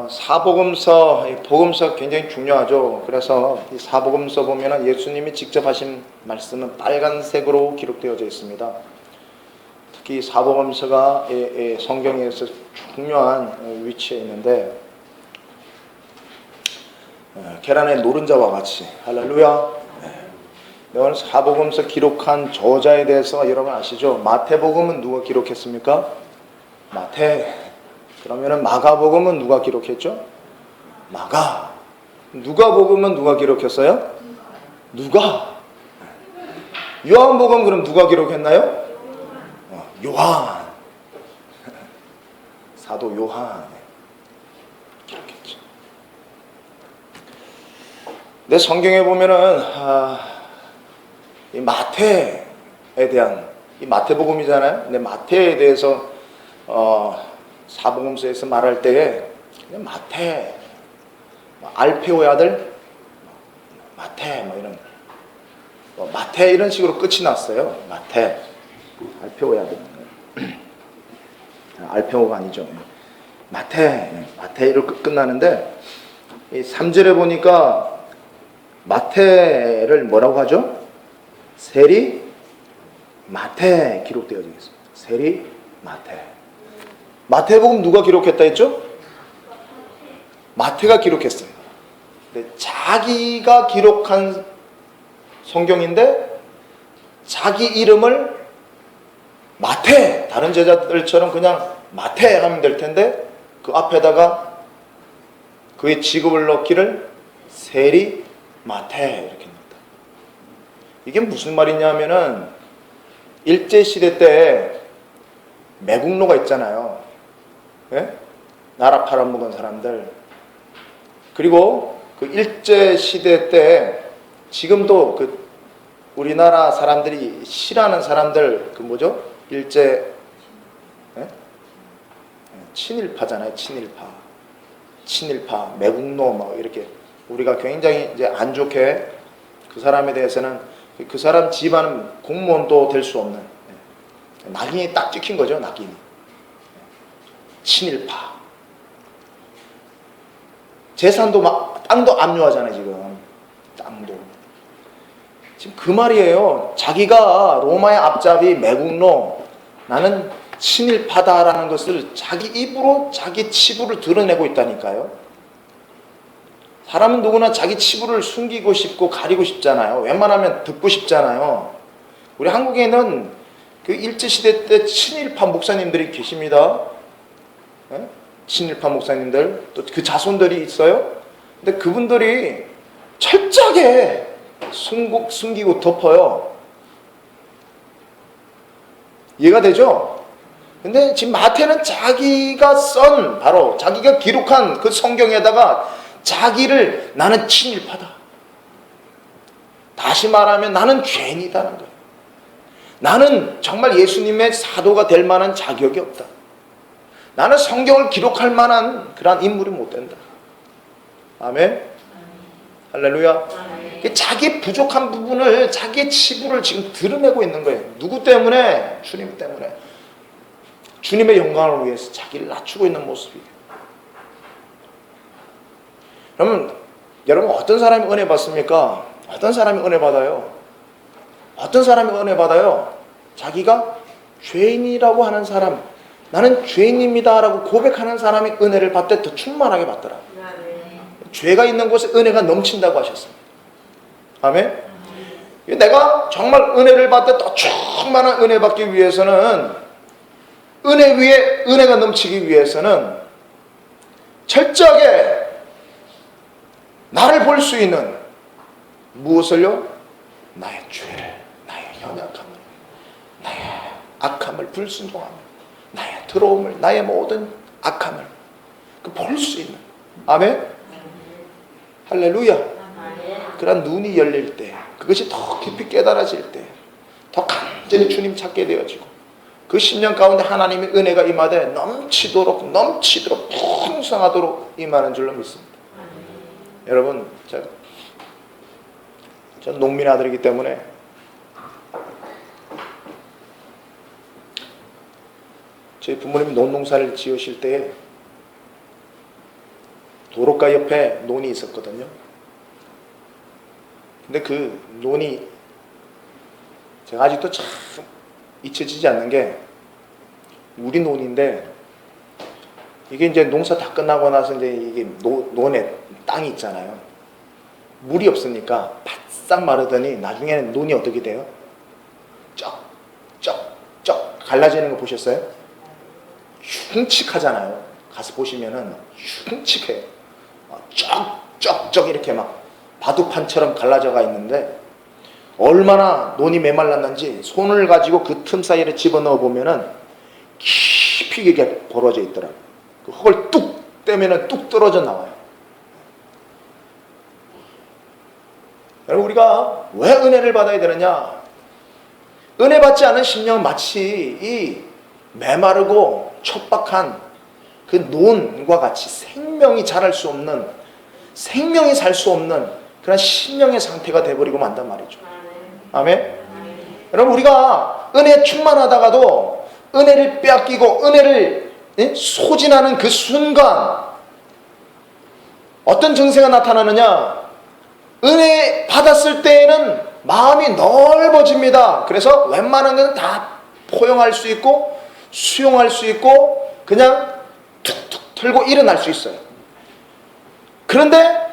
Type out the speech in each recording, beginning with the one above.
사복음서, 복음서 굉장히 중요하죠. 그래서 이 사복음서 보면은 예수님이 직접 하신 말씀은 빨간색으로 기록되어져 있습니다. 특히 사복음서가 성경에서 중요한 위치에 있는데, 계란의 노른자와 같이, 할렐루야. 오늘 사복음서 기록한 저자에 대해서 여러분 아시죠? 마태복음은 누가 기록했습니까? 마태. 그러면은 마가복음은 누가 기록했죠? 마가. 누가복음은 누가 기록했어요? 누가. 요한복음 그럼 누가 기록했나요? 요한. 사도 요한 기록했죠. 근데 성경에 보면은 이 마태에 대한, 이 마태복음이잖아요. 근데 마태에 대해서 사복음서에서 말할 때에 마태, 알페오의 아들 마태, 이런 마태 이런 식으로 끝이 났어요. 마태, 알페오의 아들. 알페오가 아니죠. 마태로 끝나는데, 이 3절에 보니까 마태를 뭐라고 하죠? 세리 마태 기록되어 있습니다. 세리 마태. 마태복음 누가 기록했다 했죠? 마태가 기록했어요. 근데 자기가 기록한 성경인데 자기 이름을 마태, 다른 제자들처럼 그냥 마태 하면 될 텐데 그 앞에다가 그의 직업을 넣기를 세리 마태 이렇게 합니다. 이게 무슨 말이냐면은 일제시대 때 매국노가 있잖아요. 예? 나라 팔아먹은 사람들. 그리고 그 일제시대 때 지금도 그 우리나라 사람들이 싫어하는 사람들, 그 뭐죠? 일제, 예? 친일파잖아요. 친일파, 매국노 이렇게 우리가 굉장히 이제 안 좋게 그 사람에 대해서는 그 사람 집안은 공무원도 될 수 없는 낙인이 딱 찍힌 거죠. 낙인이. 친일파. 재산도 땅도 압류하잖아요. 지금 땅도. 지금 그 말이에요. 자기가 로마의 앞잡이 매국노, 나는 친일파다라는 것을 자기 입으로 자기 치부를 드러내고 있다니까요. 사람은 누구나 자기 치부를 숨기고 싶고 가리고 싶잖아요. 웬만하면 듣고 싶잖아요. 우리 한국에는 그 일제시대 때 친일파 목사님들이 계십니다. 네? 친일파 목사님들, 또 그 자손들이 있어요. 근데 그분들이 철저하게 숨기고 덮어요. 이해가 되죠? 근데 지금 마태는 자기가 쓴, 바로 자기가 기록한 그 성경에다가 자기를 나는 친일파다. 다시 말하면 나는 죄인이다는 거예요. 나는 정말 예수님의 사도가 될 만한 자격이 없다. 나는 성경을 기록할 만한 그런 인물이 못 된다. 아멘. 할렐루야. 자기 부족한 부분을, 자기의 치부를 지금 드러내고 있는 거예요. 누구 때문에? 주님 때문에. 주님의 영광을 위해서 자기를 낮추고 있는 모습이에요. 그러면 여러분 어떤 사람이 은혜 받습니까? 어떤 사람이 은혜 받아요? 어떤 사람이 은혜 받아요? 자기가 죄인이라고 하는 사람, 나는 죄인입니다 라고 고백하는 사람이 은혜를 받되 더 충만하게 받더라. 죄가 있는 곳에 은혜가 넘친다고 하셨습니다. 아멘. 내가 정말 은혜를 받되 더 충만한 은혜 받기 위해서는, 은혜 위에 은혜가 넘치기 위해서는 철저하게 나를 볼 수 있는 무엇을요? 나의 죄를, 나의 연약함을, 나의 악함을, 불순종함을, 나의 더러움을, 나의 모든 악함을 볼 수 있는. 아멘. 할렐루야. 그런 눈이 열릴 때, 그것이 더 깊이 깨달아질 때, 더 간절히 주님 찾게 되어지고, 그 10년 가운데 하나님의 은혜가 임하되 넘치도록 풍성하도록 임하는 줄로 믿습니다. 여러분, 전 농민 아들이기 때문에 저희 부모님이 논농사를 지으실 때에 도로가 옆에 논이 있었거든요. 근데 그 논이 제가 아직도 참 잊혀지지 않는 게 우리 논인데 이게 이제 농사 다 끝나고 나서 이제 이게 논에 땅이 있잖아요. 물이 없으니까 바싹 마르더니 나중에는 논이 어떻게 돼요? 쩍 갈라지는 거 보셨어요? 흉측하잖아요. 가서 보시면은 흉측해요. 쩍 이렇게 막 바둑판처럼 갈라져가 있는데 얼마나 논이 메말랐는지 손을 가지고 그 틈 사이에 집어넣어 보면은 깊이 이게 벌어져 있더라고요. 그 흙을 뚝 떼면은 뚝 떨어져 나와요. 여러분, 우리가 왜 은혜를 받아야 되느냐? 은혜 받지 않은 심령은 마치 이 메마르고 척박한 그 논과 같이 생명이 자랄 수 없는, 생명이 살 수 없는 그런 심령의 상태가 되어버리고 만단 말이죠. 아멘? 여러분, 우리가 은혜에 충만하다가도 은혜를 빼앗기고 은혜를 소진하는 그 순간 어떤 증세가 나타나느냐? 은혜 받았을 때에는 마음이 넓어집니다. 그래서 웬만한 건 다 포용할 수 있고 수용할 수 있고 그냥 툭툭 털고 일어날 수 있어요. 그런데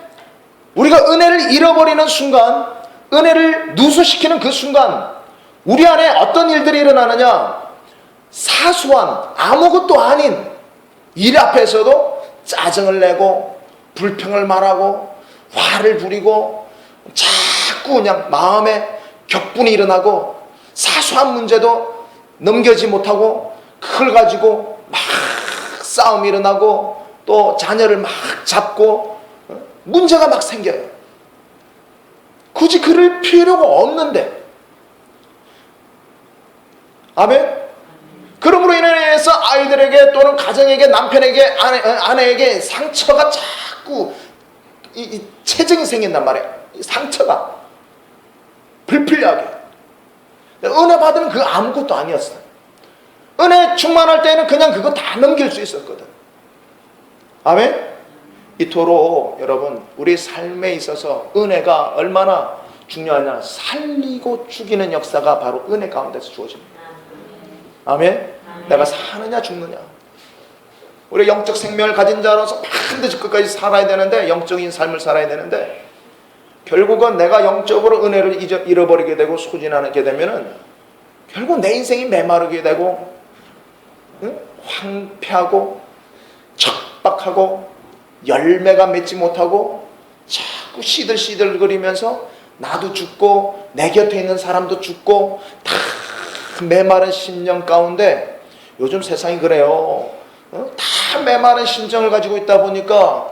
우리가 은혜를 잃어버리는 순간, 은혜를 누수시키는 그 순간 우리 안에 어떤 일들이 일어나느냐? 사소한 아무것도 아닌 일 앞에서도 짜증을 내고 불평을 말하고 화를 부리고 자꾸 그냥 마음에 격분이 일어나고 사소한 문제도 넘겨지 못하고 그걸 가지고 막 싸움이 일어나고 또 자녀를 막 잡고 문제가 막 생겨요. 굳이 그럴 필요가 없는데. 아멘? 그러므로 인해서 아이들에게 또는 가정에게 남편에게 아내에게 상처가 자꾸 이 체증이 생긴단 말이에요. 이 상처가 불필요하게. 은혜 받으면 그거 아무것도 아니었어요. 은혜 충만할 때는 그냥 그거 다 넘길 수 있었거든. 아멘? 이토록 여러분, 우리 삶에 있어서 은혜가 얼마나 중요하냐? 살리고 죽이는 역사가 바로 은혜 가운데서 주어집니다. 아멘? 내가 사느냐 죽느냐? 우리 영적 생명을 가진 자로서 반드시 끝까지 살아야 되는데, 영적인 삶을 살아야 되는데, 결국은 내가 영적으로 은혜를 잃어버리게 되고 소진하게 되면은 결국 내 인생이 메마르게 되고 황폐하고 척박하고 열매가 맺지 못하고 자꾸 시들시들거리면서 나도 죽고 내 곁에 있는 사람도 죽고 다 메마른 심령 가운데, 요즘 세상이 그래요. 다 메마른 심정을 가지고 있다 보니까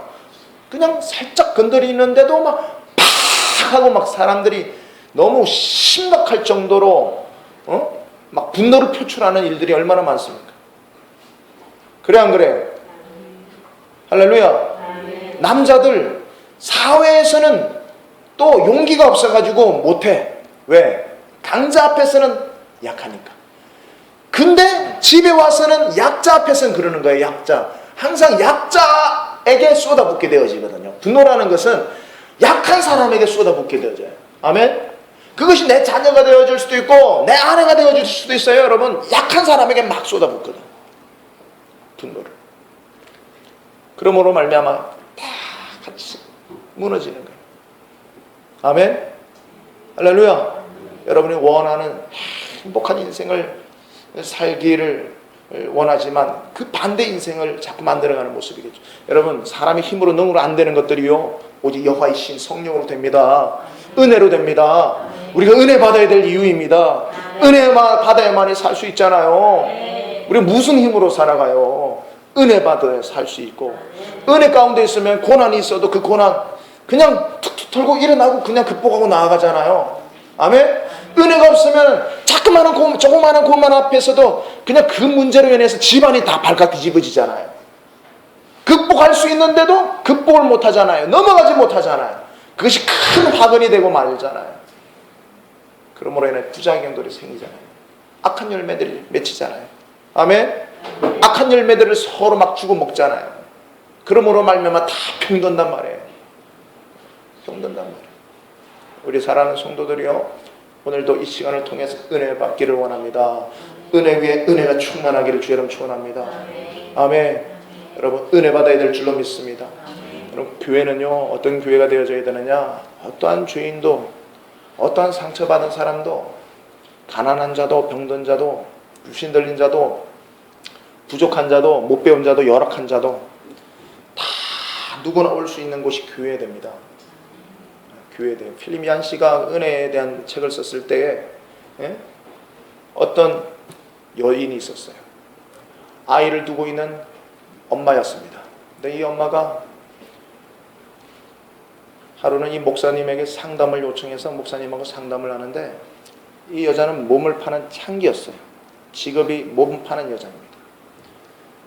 그냥 살짝 건드리는데도 막 팍 하고 막 사람들이 너무 심각할 정도로 막 분노를 표출하는 일들이 얼마나 많습니까? 그래 안 그래요? 할렐루야. 남자들 사회에서는 또 용기가 없어가지고 못해. 왜? 강자 앞에서는 약하니까. 근데 집에 와서는 약자 앞에서는 그러는 거예요. 약자. 항상 약자에게 쏟아붓게 되어지거든요. 분노라는 것은 약한 사람에게 쏟아붓게 되어져요. 아멘? 그것이 내 자녀가 되어줄 수도 있고 내 아내가 되어줄 수도 있어요. 여러분, 약한 사람에게 막 쏟아붓거든, 분노를. 그러므로 말미암아 다 같이 무너지는 거예요. 아멘? 할렐루야. 여러분이 원하는 행복한 인생을 살기를 원하지만 그 반대 인생을 자꾸 만들어가는 모습이겠죠. 여러분, 사람의 힘으로 능으로 안 되는 것들이요, 오직 여호와의 신 성령으로 됩니다. 은혜로 됩니다. 우리가 은혜 받아야 될 이유입니다. 은혜 받아야만이 살 수 있잖아요. 우리가 무슨 힘으로 살아가요? 은혜 받아야 살 수 있고, 은혜 가운데 있으면 고난이 있어도 그 고난 그냥 툭툭 털고 일어나고 그냥 극복하고 나아가잖아요. 아멘? 은혜가 없으면 조그마한 고만 앞에서도 그냥 그 문제로 인해서 집안이 다 발칵 뒤집어지잖아요. 극복할 수 있는데도 극복을 못하잖아요. 넘어가지 못하잖아요. 그것이 큰 화근이 되고 말잖아요. 그러므로 인해 부작용들이 생기잖아요. 악한 열매들이 맺히잖아요. 아멘? 악한 열매들을 서로 막 주고 먹잖아요. 그러므로 말미암아 다 병든단 말이에요. 병든단 말이에요. 우리 사랑하는 성도들이요, 오늘도 이 시간을 통해서 은혜 받기를 원합니다. 은혜 위에 은혜가 충만하기를 주 여러분 축원합니다. 아멘. 여러분 은혜 받아야 될 줄로 믿습니다. 여러분 교회는요, 어떤 교회가 되어져야 되느냐, 어떠한 죄인도, 어떠한 상처받은 사람도, 가난한 자도, 병든 자도, 육신 들린 자도, 부족한 자도, 못 배운 자도, 열악한 자도 다 누구나 올 수 있는 곳이 교회 됩니다. 교회 돼요. 필리미안 씨가 은혜에 대한 책을 썼을 때에 어떤 여인이 있었어요. 아이를 두고 있는 엄마였습니다. 근데 이 엄마가 하루는 이 목사님에게 상담을 요청해서 목사님하고 상담을 하는데, 이 여자는 몸을 파는 창기였어요. 직업이 몸 파는 여자입니다.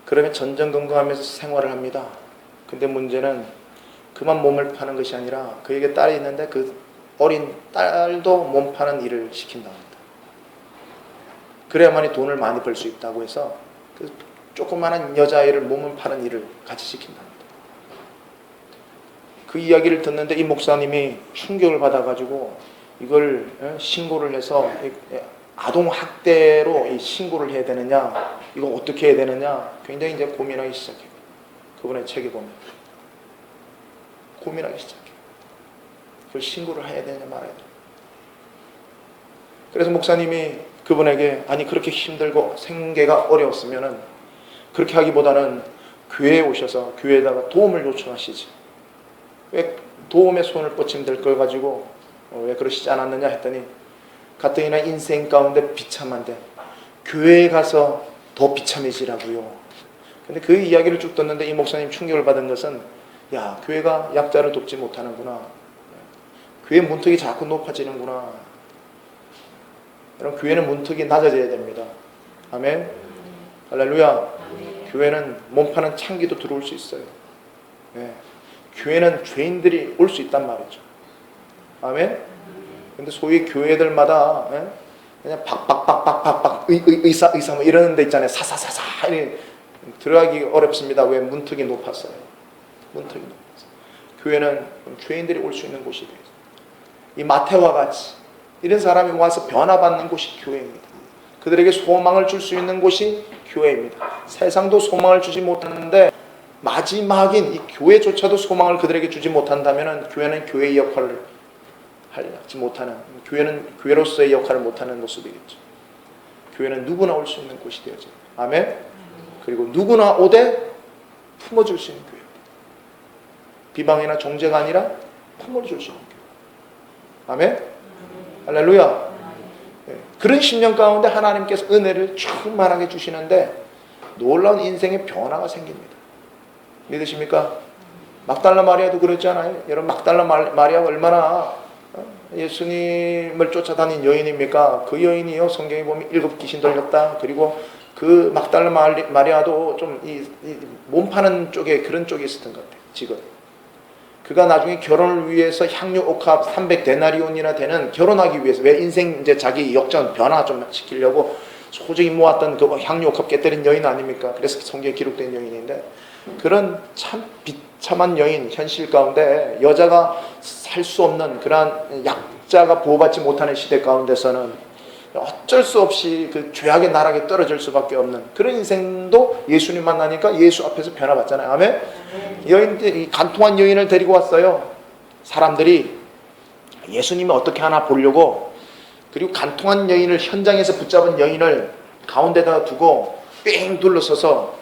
그러면 전전긍긍하면서 생활을 합니다. 근데 문제는 그만 몸을 파는 것이 아니라 그에게 딸이 있는데 그 어린 딸도 몸 파는 일을 시킨다고 합니다. 그래야만이 돈을 많이 벌 수 있다고 해서 그 조그마한 여자아이를 몸을 파는 일을 같이 시킨답니다. 그 이야기를 듣는데 이 목사님이 충격을 받아가지고 이걸 신고를 해서 아동학대로 신고를 해야 되느냐, 이거 어떻게 해야 되느냐 굉장히 이제 고민하기 시작해요. 그분의 책에 보면 고민하기 시작해요. 그걸 신고를 해야 되느냐 말아야 되느냐. 그래서 목사님이 그분에게, 아니 그렇게 힘들고 생계가 어려웠으면은 그렇게 하기보다는 교회에 오셔서 교회에다가 도움을 요청하시지, 왜 도움의 손을 뻗치면 될 걸 가지고 왜 그러시지 않았느냐 했더니, 가뜩이나 인생 가운데 비참한데 교회에 가서 더 비참해지라고요. 근데 그 이야기를 쭉 듣는데 이 목사님 충격을 받은 것은, 야, 교회가 약자를 돕지 못하는구나, 교회 문턱이 자꾸 높아지는구나. 여러분 교회는 문턱이 낮아져야 됩니다. 아멘. 할렐루야. 교회는 몸 파는 창기도 들어올 수 있어요. 네. 교회는 죄인들이 올 수 있단 말이죠. 아멘. 근데 소위 교회들마다 그냥 박박박박박박 의사 뭐 이러는 데 있잖아요. 사사사사 들어가기 어렵습니다. 왜? 문턱이 높았어요. 문턱이 높았어요. 교회는 죄인들이 올 수 있는 곳이 돼요. 이 마태와 같이 이런 사람이 와서 변화받는 곳이 교회입니다. 그들에게 소망을 줄 수 있는 곳이 교회입니다. 세상도 소망을 주지 못하는데 마지막인 이 교회조차도 소망을 그들에게 주지 못한다면 교회는 교회의 역할을 하지 못하는, 교회는 교회로서의 역할을 못하는 모습이겠죠. 교회는 누구나 올 수 있는 곳이 되어져. 아멘. 그리고 누구나 오되 품어줄 수 있는 교회. 비방이나 정죄가 아니라 품어줄 수 있는 교회. 아멘. 할렐루야. 그런 10년 가운데 하나님께서 은혜를 충만하게 주시는데 놀라운 인생의 변화가 생깁니다. 믿으십니까? 막달라 마리아도 그랬잖아요. 여러분 마달라 마리아가 얼마나 예수님을 쫓아다닌 여인입니까? 그 여인이요, 성경에 보면 7 귀신 들렸다. 그리고 그 막달라 마리아도 좀 몸 파는 쪽에, 그런 쪽에 있었던 것 같아요. 직업. 그가 나중에 결혼을 위해서 향유 옥합 300데나리온이나 되는, 결혼하기 위해서, 왜 인생 이제 자기 역전 변화 좀 시키려고 소중히 모았던 그 향유 옥합 깨뜨린 여인 아닙니까? 그래서 성경에 기록된 여인인데, 그런 참 비참한 여인, 현실 가운데 여자가 살 수 없는 그러한 약자가 보호받지 못하는 시대 가운데서는 어쩔 수 없이 그 죄악의 나락에 떨어질 수밖에 없는 그런 인생도 예수님 만나니까 예수 앞에서 변화받잖아요. 아멘. 여인들이, 간통한 여인을 데리고 왔어요. 사람들이 예수님이 어떻게 하나 보려고. 그리고 간통한 여인을, 현장에서 붙잡은 여인을 가운데다가 두고 삥 둘러서서,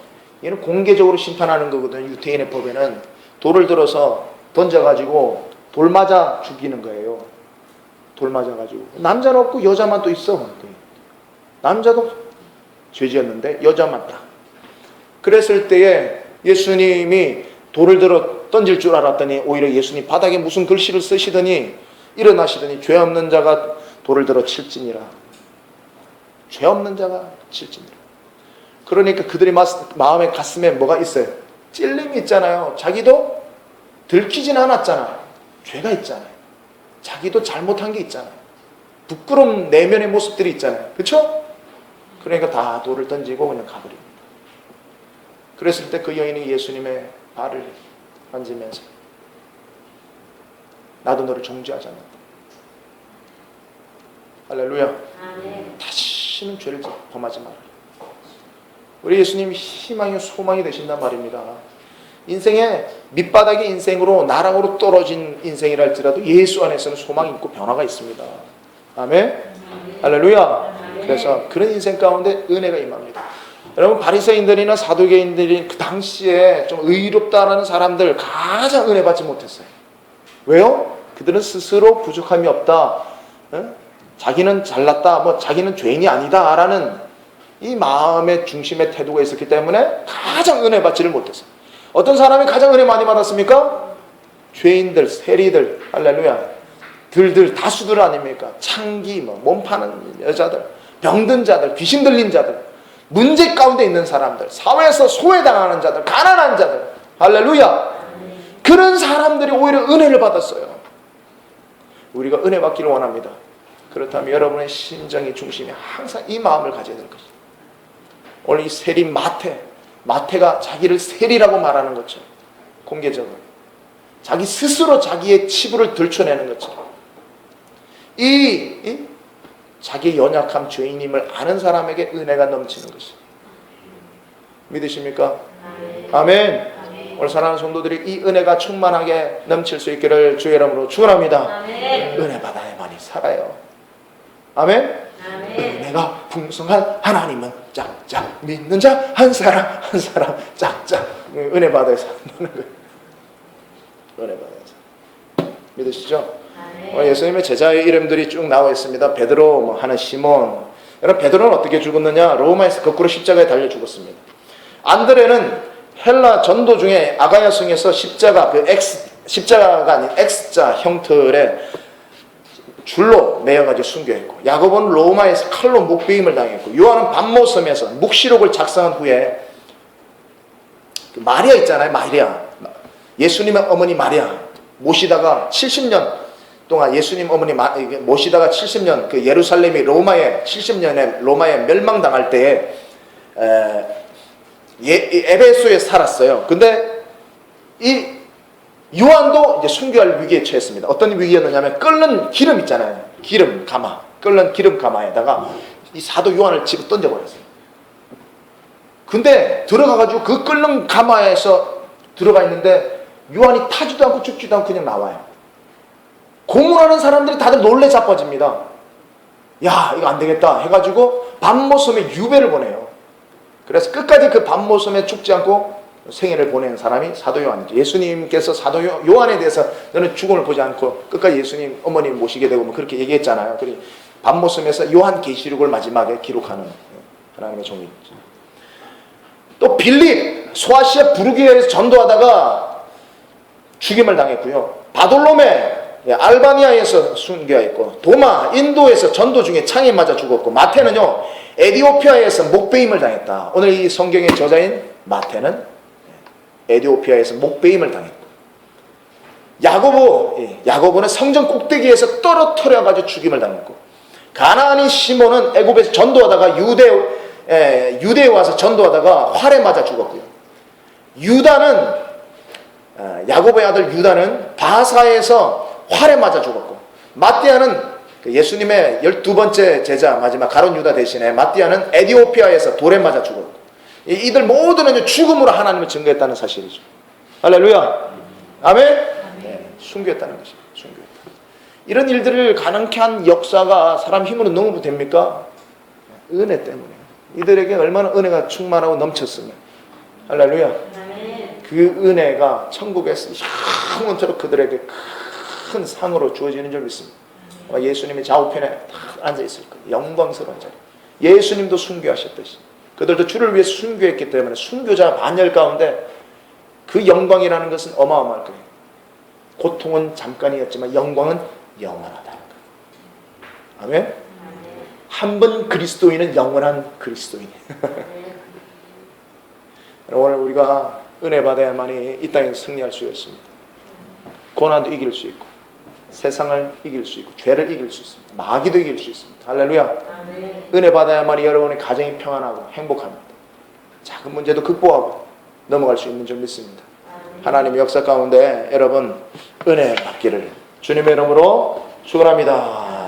얘는 공개적으로 심판하는 거거든요. 유태인의 법에는 돌을 들어서 던져가지고 돌 맞아 죽이는 거예요. 돌 맞아가지고. 남자는 없고 여자만 또 있어. 남자도 죄지었는데 여자만 딱. 그랬을 때에 예수님이 돌을 들어 던질 줄 알았더니 오히려 예수님 바닥에 무슨 글씨를 쓰시더니 일어나시더니 죄 없는 자가 돌을 들어 칠지니라. 죄 없는 자가 칠지니라. 그러니까 그들의 마음의 가슴에 뭐가 있어요? 찔림이 있잖아요. 자기도 들키진 않았잖아요. 죄가 있잖아요. 자기도 잘못한 게 있잖아요. 부끄러운 내면의 모습들이 있잖아요. 그렇죠? 그러니까 다 돌을 던지고 그냥 가버립니다. 그랬을 때 그 여인이 예수님의 발을 만지면서 나도 너를 정죄하지 않는다. 할렐루야. 아멘. 다시는 죄를 범하지 마라. 우리 예수님이 희망이 소망이 되신단 말입니다. 인생의 밑바닥의 인생으로 나락으로 떨어진 인생이라 할지라도 예수 안에서는 소망이 있고 변화가 있습니다. 아멘. 할렐루야. 그래서 그런 인생 가운데 은혜가 임합니다. 여러분, 바리새인들이나 사두개인들이 그 당시에 좀 의롭다라는 사람들 가장 은혜 받지 못했어요. 왜요? 그들은 스스로 부족함이 없다, 자기는 잘났다, 자기는 죄인이 아니다라는 이 마음의 중심의 태도가 있었기 때문에 가장 은혜 받지를 못했어요. 어떤 사람이 가장 은혜 많이 받았습니까? 죄인들, 세리들, 할렐루야, 들들, 다수들 아닙니까? 창기, 몸 파는 여자들, 병든 자들, 귀신 들린 자들, 문제 가운데 있는 사람들, 사회에서 소외당하는 자들, 가난한 자들, 할렐루야. 그런 사람들이 오히려 은혜를 받았어요. 우리가 은혜 받기를 원합니다. 그렇다면 여러분의 심정의 중심에 항상 이 마음을 가져야 될 것입니다. 오늘 이 세리 마태가 자기를 세리라고 말하는 것처럼, 공개적으로 자기 스스로 자기의 치부를 들춰내는 것처럼, 이 자기의 연약함, 죄인임을 아는 사람에게 은혜가 넘치는 것입니다. 믿으십니까? 아멘. 오늘 사랑하는 성도들이 이 은혜가 충만하게 넘칠 수 있기를 주의 이름으로 축원합니다. 은혜 받아야만이 살아요. 아멘. 은혜가 풍성한 하나님은 짝짝 믿는 자 한 사람 한 사람 짝짝 은혜 받아야 산다는 거예요. 은혜 받아야 산. 믿으시죠? 예수님의 제자의 이름들이 쭉 나와 있습니다. 베드로, 하는 시몬. 여러분, 베드로는 어떻게 죽었느냐? 로마에서 거꾸로 십자가에 달려 죽었습니다. 안드레는 헬라 전도 중에 아가야 성에서 십자가가 아닌 X자 형틀에 줄로 매여가지고 순교했고, 야고보는 로마에서 칼로 목베임을 당했고, 요한은 반모섬에서 묵시록을 작성한 후에 마리아 있잖아요. 마리아, 예수님의 어머니 마리아 모시다가 70년 동안 예수님 어머니 모시다가 70년 그 예루살렘이 로마에 70년에 로마에 멸망당할 때에 에베소에 살았어요. 근데 이 요한도 이제 순교할 위기에 처했습니다. 어떤 위기였느냐면 끓는 기름 있잖아요. 기름 가마, 끓는 기름 가마에다가 이 사도 요한을 집어 던져버렸어요. 근데 들어가가지고 그 끓는 가마에서 들어가 있는데 요한이 타지도 않고 죽지도 않고 그냥 나와요. 고문하는 사람들이 다들 놀래 자빠집니다. 야, 이거 안 되겠다 해가지고 반모섬에 유배를 보내요. 그래서 끝까지 그 반모섬에 죽지 않고 생애를 보낸 사람이 사도 요한이죠. 예수님께서 사도 요한에 대해서 너는 죽음을 보지 않고 끝까지 예수님 어머님 모시게 되고 그렇게 얘기했잖아요. 그리고 반모섬에서 요한 계시록을 마지막에 기록하는 하나님의 종이죠. 또 빌립, 소아시아 부르기아에서 전도하다가 죽임을 당했고요. 바돌로메, 알바니아에서 순교했고, 도마, 인도에서 전도 중에 창에 맞아 죽었고, 마태는요 에티오피아에서 목베임을 당했다. 오늘 이 성경의 저자인 마태는 에티오피아에서 목베임을 당했고, 야고보는 성전 꼭대기에서 떨어뜨려가지고 죽임을 당했고, 가나안인 시몬은 애굽에서 전도하다가 유대에 와서 전도하다가 활에 맞아 죽었고요. 야고보의 아들 유다는 바사에서 활에 맞아 죽었고, 마띠아는 예수님의 12번째 제자 마지막 가룟 유다 대신에 마띠아는 에티오피아에서 돌에 맞아 죽었고, 이들 모두는 죽음으로 하나님을 증거했다는 사실이죠. 할렐루야. 아멘. 네, 순교했다는 것입니다. 순교했다. 이런 일들을 가능케 한 역사가 사람 힘으로 너무 됩니까? 은혜 때문에. 이들에게 얼마나 은혜가 충만하고 넘쳤으면. 할렐루야. 그 은혜가 천국에서 영원토록 그들에게 큰 상으로 주어지는 줄 믿습니다. 예수님의 좌우편에 딱 앉아있을 거예요. 영광스러운 자리. 예수님도 순교하셨듯이 그들도 주를 위해 순교했기 때문에 순교자 반열 가운데 그 영광이라는 것은 어마어마할 거예요. 고통은 잠깐이었지만 영광은 영원하다. 아멘. 한 번 그리스도인은 영원한 그리스도인. 오늘 우리가 은혜 받아야만이 이 땅에서 승리할 수 있습니다. 고난도 이길 수 있고, 세상을 이길 수 있고, 죄를 이길 수 있습니다. 마귀도 이길 수 있습니다. 할렐루야. 아멘. 은혜 받아야만이 여러분의 가정이 평안하고 행복합니다. 작은 문제도 극복하고 넘어갈 수 있는 줄 믿습니다. 아멘. 하나님의 역사 가운데 여러분 은혜 받기를 주님의 이름으로 축원합니다.